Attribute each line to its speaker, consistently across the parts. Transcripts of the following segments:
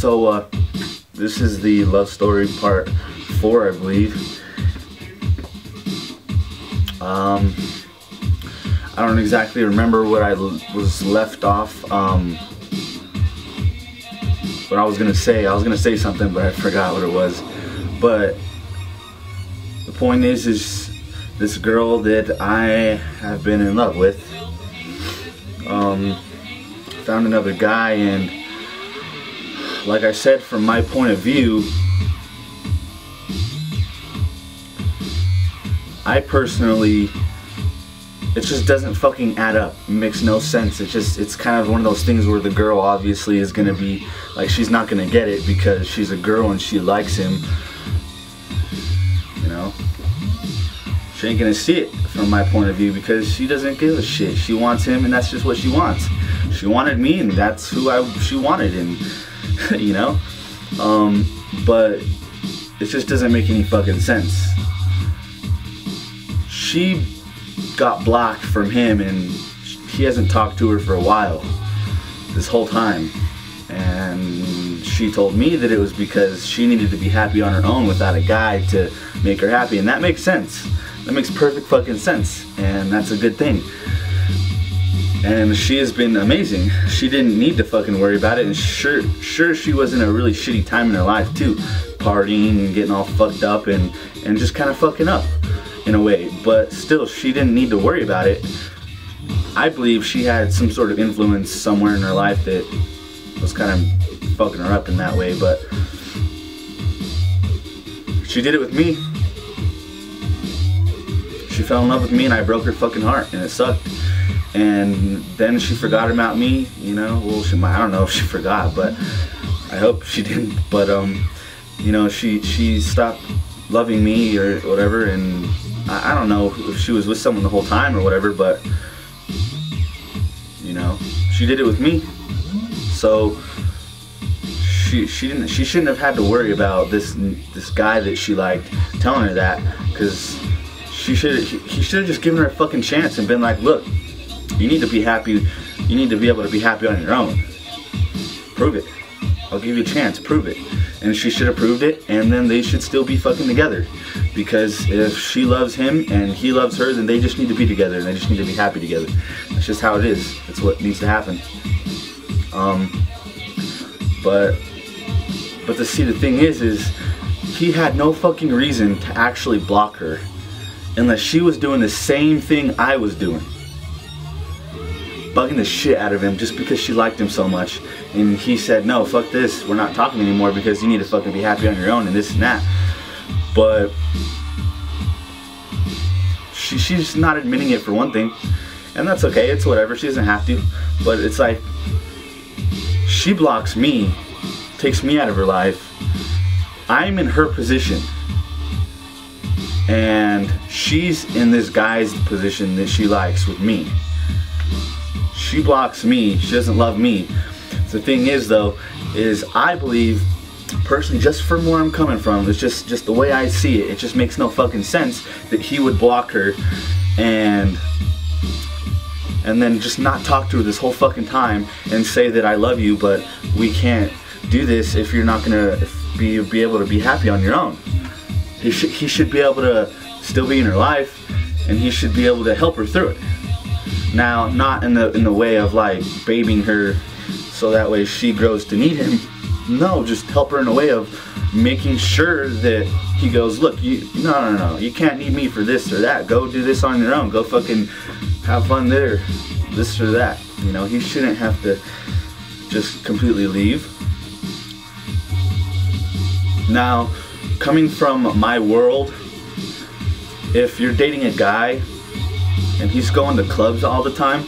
Speaker 1: So this is the love story part 4, I believe. I don't exactly remember what I was left off. What I was gonna say something, but I forgot what it was. But the point is this girl that I have been in love with found another guy, and like I said, from my point of view, I personally, it just doesn't fucking add up. It makes no sense. It's kind of one of those things where the girl obviously is gonna be like, she's not gonna get it because she's a girl and she likes him. You know, she ain't gonna see it from my point of view because she doesn't give a shit. She wants him, and that's just what she wants. She wanted me, and that's who she wanted, and you know. But it just doesn't make any fucking sense. She got blocked from him, and he hasn't talked to her for a while, this whole time. And she told me that it was because she needed to be happy on her own without a guy to make her happy, and that makes sense. That makes perfect fucking sense, and that's a good thing. And she has been amazing. She didn't need to fucking worry about it, and sure she was in a really shitty time in her life too, partying and getting all fucked up and just kind of fucking up in a way, but still she didn't need to worry about it. I believe she had some sort of influence somewhere in her life that was kind of fucking her up in that way, but she did it with me. She fell in love with me, and I broke her fucking heart, and it sucked. And then she forgot about me, you know. Well, I don't know if she forgot, but I hope she didn't. But you know, she stopped loving me or whatever, and I don't know if she was with someone the whole time or whatever, but you know, she did it with me. So she shouldn't have had to worry about this guy that she liked telling her that, because he should have just given her a fucking chance and been like, look, you need to be happy. You need to be able to be happy on your own. Prove it. I'll give you a chance. Prove it. And she should have proved it, and then they should still be fucking together. Because if she loves him and he loves her, then they just need to be together, and they just need to be happy together. That's just how it is. That's what needs to happen. But the thing is he had no fucking reason to actually block her unless she was doing the same thing I was doing. Bugging the shit out of him just because she liked him so much, and he said, no, fuck this, we're not talking anymore because you need to fucking be happy on your own and this and that. But she's not admitting it for one thing, and that's okay, it's whatever, she doesn't have to. But it's like, she blocks me, takes me out of her life, I'm in her position, and she's in this guy's position that she likes with me. She blocks me, she doesn't love me. The thing is though, is I believe, personally, just from where I'm coming from, it's just the way I see it, it just makes no fucking sense that he would block her and then just not talk to her this whole fucking time and say that I love you, but we can't do this if you're not gonna be able to be happy on your own. He should be able to still be in her life, and he should be able to help her through it. Now, not in the way of like babying her so that way she grows to need him. No, just help her in a way of making sure that he goes, look, no, you can't need me for this or that. Go do this on your own. Go fucking have fun there, this or that. You know, he shouldn't have to just completely leave. Now, coming from my world, if you're dating a guy and he's going to clubs all the time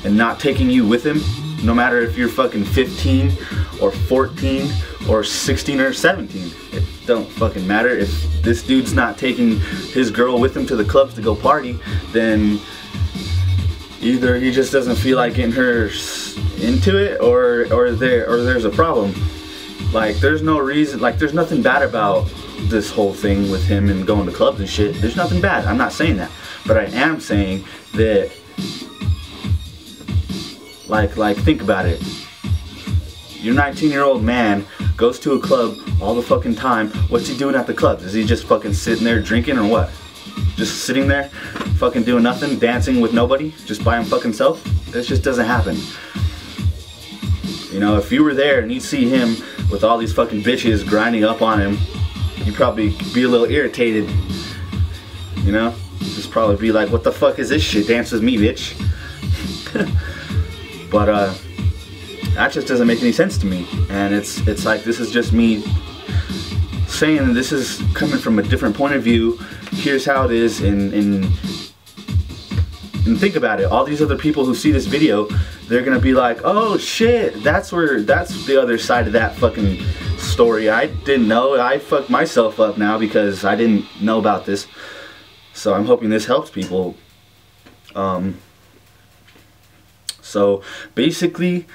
Speaker 1: and not taking you with him, no matter if you're fucking 15 or 14 or 16 or 17, it don't fucking matter. If this dude's not taking his girl with him to the clubs to go party, then either he just doesn't feel like getting her into it, or there's a problem. Like, there's no reason, like, there's nothing bad about this whole thing with him and going to clubs and shit. There's nothing bad, I'm not saying that, but I am saying that, like think about it. Your 19-year-old man goes to a club all the fucking time. What's he doing at the clubs? Is he just fucking sitting there drinking or what? Just sitting there, fucking doing nothing, dancing with nobody, just by him fucking self? This just doesn't happen. You know, if you were there and you see him with all these fucking bitches grinding up on him, you'd probably be a little irritated. You know? Just probably be like, what the fuck is this shit? Dance with me, bitch. But that just doesn't make any sense to me. And it's like, this is just me saying this is coming from a different point of view. Here's how it is, and think about it. All these other people who see this video, they're gonna be like, oh shit, that's the other side of that fucking story. I didn't know. I fucked myself up now because I didn't know about this. So I'm hoping this helps people. So basically,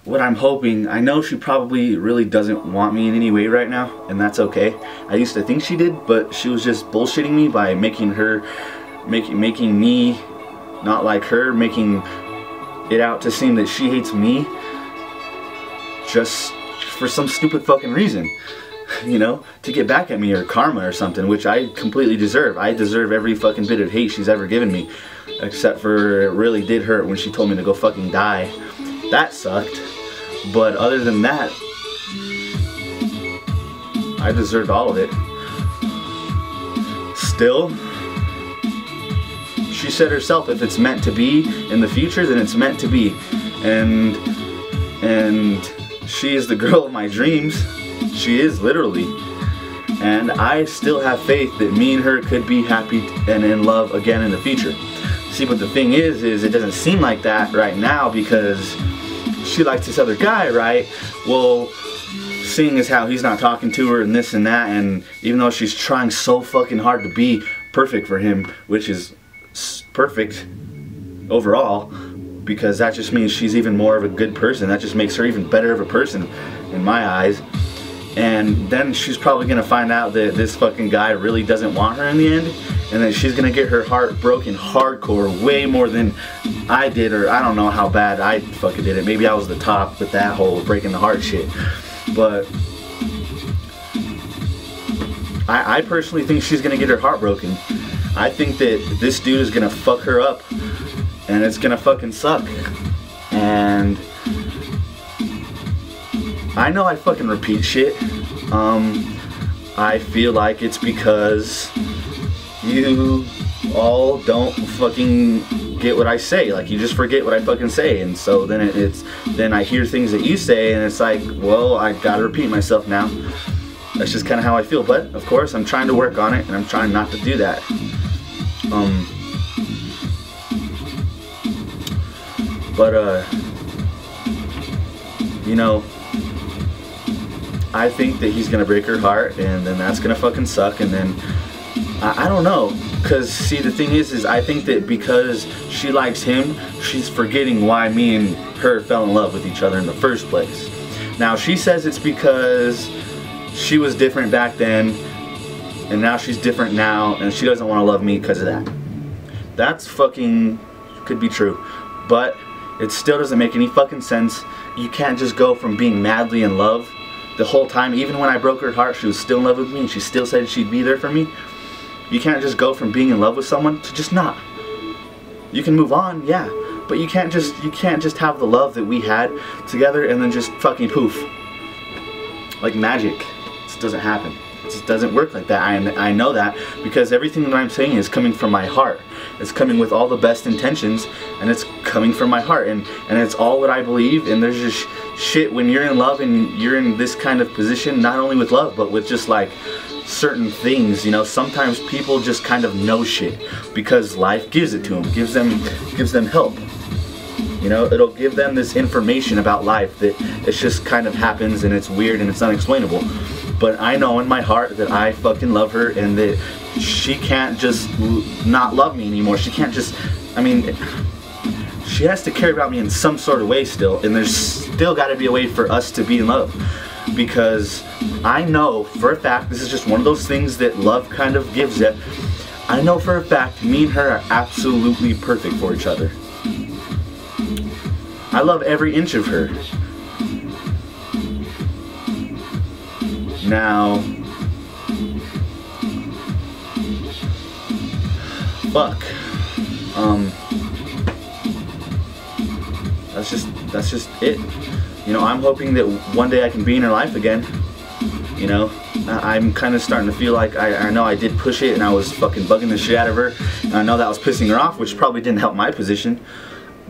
Speaker 1: what I'm hoping, I know she probably really doesn't want me in any way right now, and that's okay. I used to think she did, but she was just bullshitting me by making me not like her, making it out to seem that she hates me just for some stupid fucking reason. You know, to get back at me, or karma or something, which I completely deserve. I deserve every fucking bit of hate she's ever given me, except for it really did hurt when she told me to go fucking die. That sucked. But other than that, I deserved all of it. Still, she said herself, if it's meant to be in the future, then it's meant to be. And she is the girl of my dreams. She is, literally. And I still have faith that me and her could be happy and in love again in the future. See, but the thing is it doesn't seem like that right now because she likes this other guy, right? Well, seeing as how he's not talking to her and this and that, and even though she's trying so fucking hard to be perfect for him, which is perfect overall, because that just means she's even more of a good person. That just makes her even better of a person in my eyes. And then she's probably gonna find out that this fucking guy really doesn't want her in the end, and then she's gonna get her heart broken hardcore way more than I did, or I don't know how bad I fucking did it. Maybe I was the top with that whole breaking the heart shit. But I personally think she's gonna get her heart broken. I think that this dude is gonna fuck her up, and it's gonna fucking suck. And I know I fucking repeat shit. I feel like it's because you all don't fucking get what I say. Like, you just forget what I fucking say, and so then then I hear things that you say, and it's like, well, I gotta repeat myself now. That's just kind of how I feel. But of course, I'm trying to work on it, and I'm trying not to do that. You know, I think that he's gonna break her heart, and then that's gonna fucking suck, and then I don't know, cause see, the thing is I think that because she likes him, she's forgetting why me and her fell in love with each other in the first place. Now she says it's because she was different back then, and now she's different now, and she doesn't want to love me because of that. That's fucking could be true, but it still doesn't make any fucking sense. You can't just go from being madly in love the whole time. Even when I broke her heart, she was still in love with me, and she still said she'd be there for me. You can't just go from being in love with someone to just not. You can move on, yeah, but you can't just have the love that we had together and then just fucking poof. Like magic. It just doesn't happen. It just doesn't work like that. I know that because everything that I'm saying is coming from my heart. It's coming with all the best intentions, and it's coming from my heart, and it's all what I believe. And there's just shit when you're in love and you're in this kind of position, not only with love but with just like certain things, you know. Sometimes people just kind of know shit because life gives it to them, gives them help. You know, it'll give them this information about life that it just kind of happens, and it's weird and it's unexplainable. But I know in my heart that I fucking love her, and that she can't just not love me anymore. She can't just, I mean, she has to care about me in some sort of way still, and there's still got to be a way for us to be in love. Because I know for a fact, this is just one of those things that love kind of gives it. I know for a fact me and her are absolutely perfect for each other. I love every inch of her. Now, fuck. That's just it. You know, I'm hoping that one day I can be in her life again. You know, I'm kind of starting to feel like I know I did push it and I was fucking bugging the shit out of her. And I know that was pissing her off, which probably didn't help my position.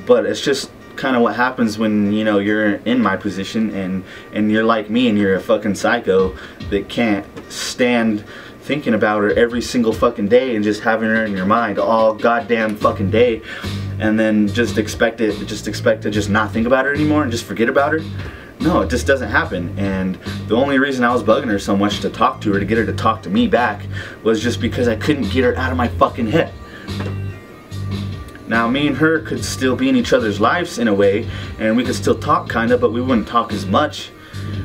Speaker 1: But it's just kind of what happens when, you know, you're in my position and you're like me and you're a fucking psycho that can't stand thinking about her every single fucking day and just having her in your mind all goddamn fucking day, and then just expect to just not think about her anymore and just forget about her. No, it just doesn't happen. And the only reason I was bugging her so much to talk to her, to get her to talk to me back, was just because I couldn't get her out of my fucking head. Now, me and her could still be in each other's lives in a way, and we could still talk kinda, but we wouldn't talk as much.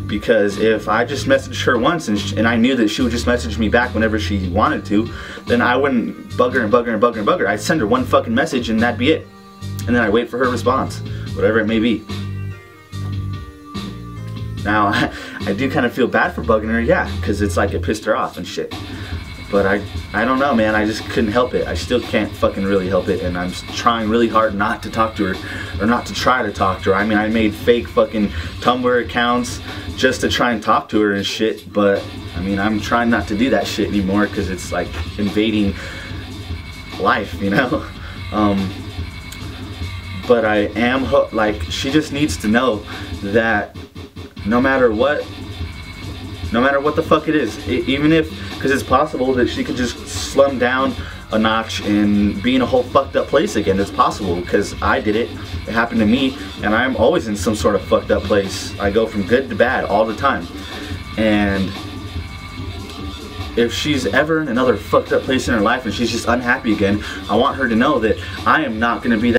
Speaker 1: Because if I just messaged her once and I knew that she would just message me back whenever she wanted to, then I wouldn't bug her and bug her and bug her and bug her. I'd send her one fucking message and that'd be it. And then I'd wait for her response, whatever it may be. Now, I do kind of feel bad for bugging her, yeah, because it's like it pissed her off and shit. But I don't know, man, I just couldn't help it. I still can't fucking really help it, and I'm trying really hard not to talk to her, or not to try to talk to her. I mean, I made fake fucking Tumblr accounts just to try and talk to her and shit, but I mean, I'm trying not to do that shit anymore because it's like invading life, you know? But I am like, she just needs to know that no matter what the fuck it is, even if, because it's possible that she could just slum down a notch and be in a whole fucked up place again. It's possible, because I did it. It happened to me, and I'm always in some sort of fucked up place. I go from good to bad all the time. And if she's ever in another fucked up place in her life and she's just unhappy again, I want her to know that I am not going to be that